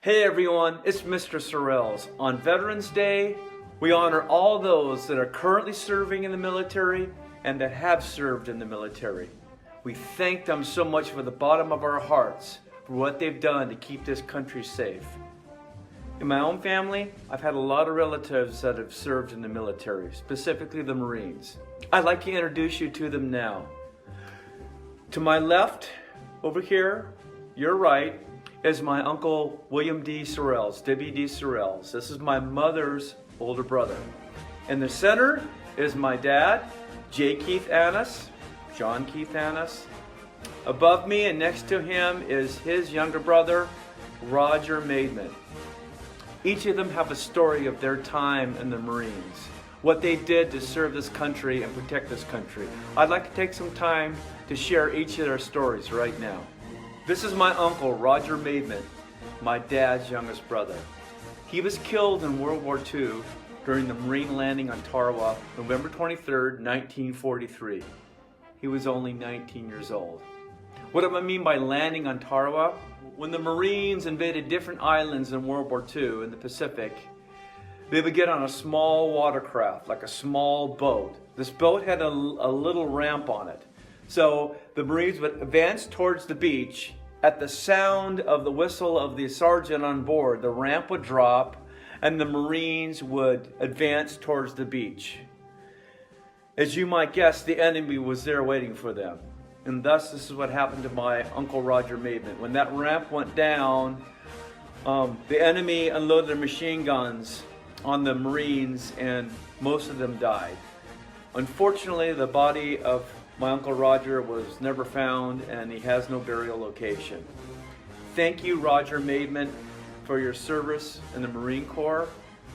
Hey everyone, it's Mr. Sorrells. On Veterans Day, we honor all those that are currently serving in the military and that have served in the military. We thank them so much from the bottom of our hearts for what they've done to keep this country safe. In my own family, I've had a lot of relatives that have served in the military, specifically the Marines. I'd like to introduce you to them now. To my left, over here, your right, is my uncle William D. Sorrells, W.D. Sorrells. This is my mother's older brother. In the center is my dad, J. Keith Annis, John Keith Annis. Above me and next to him is his younger brother, Roger Maidment. Each of them have a story of their time in the Marines, what they did to serve this country and protect this country. I'd like to take some time to share each of their stories right now. This is my uncle, Roger Maidment, my dad's youngest brother. He was killed in World War II during the Marine landing on Tarawa, November 23rd, 1943. He was only 19 years old. What do I mean by landing on Tarawa? When the Marines invaded different islands in World War II in the Pacific, they would get on a small watercraft, like a small boat. This boat had a little ramp on it. So the Marines would advance towards the beach. At the sound of the whistle of the sergeant on board, the ramp would drop and the Marines would advance towards the beach. As you might guess, the enemy was there waiting for them. And thus, this is what happened to my Uncle Roger Maidment. When that ramp went down, the enemy unloaded their machine guns on the Marines and most of them died. Unfortunately, the body of my Uncle Roger was never found and he has no burial location. Thank you, Roger Maidment, for your service in the Marine Corps,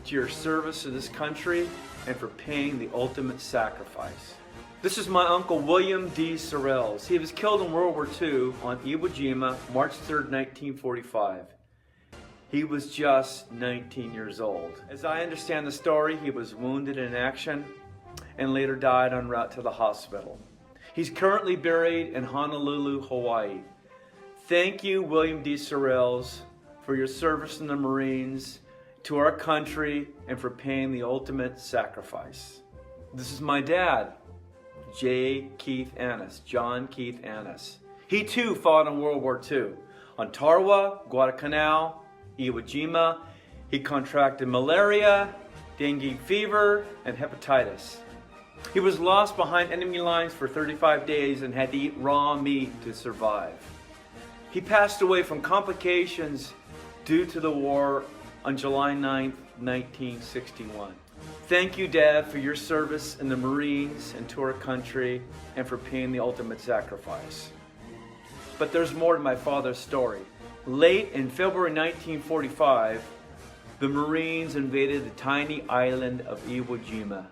to your service to this country, and for paying the ultimate sacrifice. This is my Uncle William D. Sorrells. He was killed in World War II on Iwo Jima, March 3rd, 1945. He was just 19 years old. As I understand the story, he was wounded in action and later died en route to the hospital. He's currently buried in Honolulu, Hawaii. Thank you, William D. Sorrells, for your service in the Marines, to our country, and for paying the ultimate sacrifice. This is my dad, J. Keith Annis, John Keith Annis. He too fought in World War II. On Tarawa, Guadalcanal, Iwo Jima, he contracted malaria, dengue fever, and hepatitis. He was lost behind enemy lines for 35 days and had to eat raw meat to survive. He passed away from complications due to the war on July 9th, 1961. Thank you, Dad, for your service in the Marines and to our country and for paying the ultimate sacrifice. But there's more to my father's story. Late in February 1945, the Marines invaded the tiny island of Iwo Jima.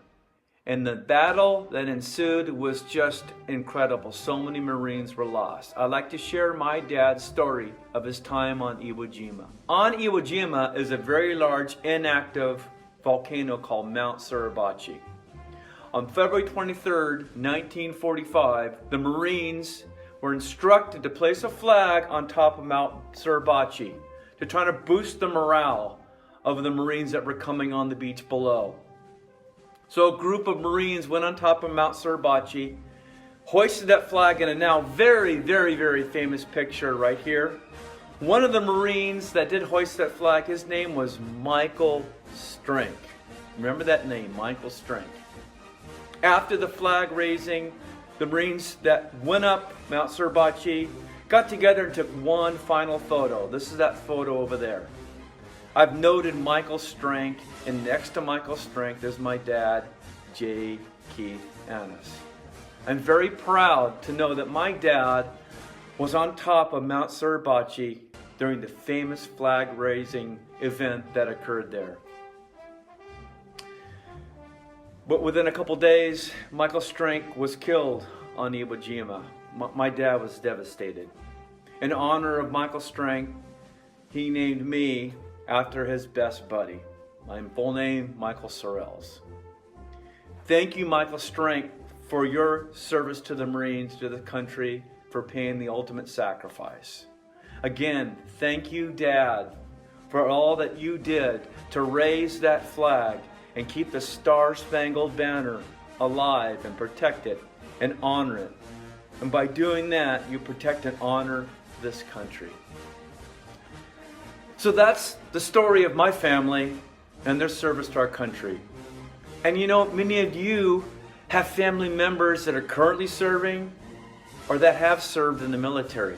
And the battle that ensued was just incredible. So many Marines were lost. I'd like to share my dad's story of his time on Iwo Jima. On Iwo Jima is a very large inactive volcano called Mount Suribachi. On February 23rd, 1945, the Marines were instructed to place a flag on top of Mount Suribachi to try to boost the morale of the Marines that were coming on the beach below. So a group of Marines went on top of Mount Suribachi, hoisted that flag in a now very, very, very famous picture right here. One of the Marines that did hoist that flag, his name was Michael Strink. Remember that name, Michael Strink. After the flag raising, the Marines that went up Mount Suribachi got together and took one final photo. This is that photo over there. I've noted Michael Strink, and next to Michael Strink is my dad, J. Keith Annis. I'm very proud to know that my dad was on top of Mount Suribachi during the famous flag-raising event that occurred there. But within a couple days, Michael Strink was killed on Iwo Jima. My dad was devastated. In honor of Michael Strink, he named me after his best buddy. My full name, Michael Sorrells. Thank you, Michael Strink, for your service to the Marines, to the country, for paying the ultimate sacrifice. Again, thank you, Dad, for all that you did to raise that flag and keep the Star-Spangled Banner alive and protect it and honor it. And by doing that, you protect and honor this country. So that's the story of my family and their service to our country. And you know, many of you have family members that are currently serving or that have served in the military.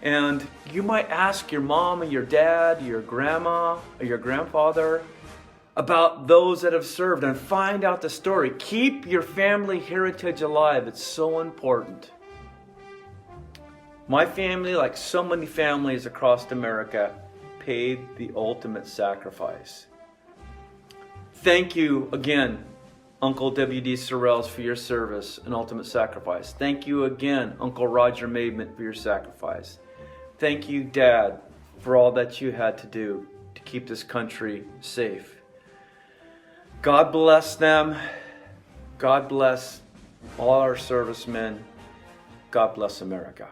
And you might ask your mom or your dad, your grandma or your grandfather about those that have served and find out the story. Keep your family heritage alive. It's so important. My family, like so many families across America, paid the ultimate sacrifice. Thank you again, Uncle W.D. Sorrells, for your service and ultimate sacrifice. Thank you again, Uncle Roger Maidment, for your sacrifice. Thank you, Dad, for all that you had to do to keep this country safe. God bless them. God bless all our servicemen. God bless America.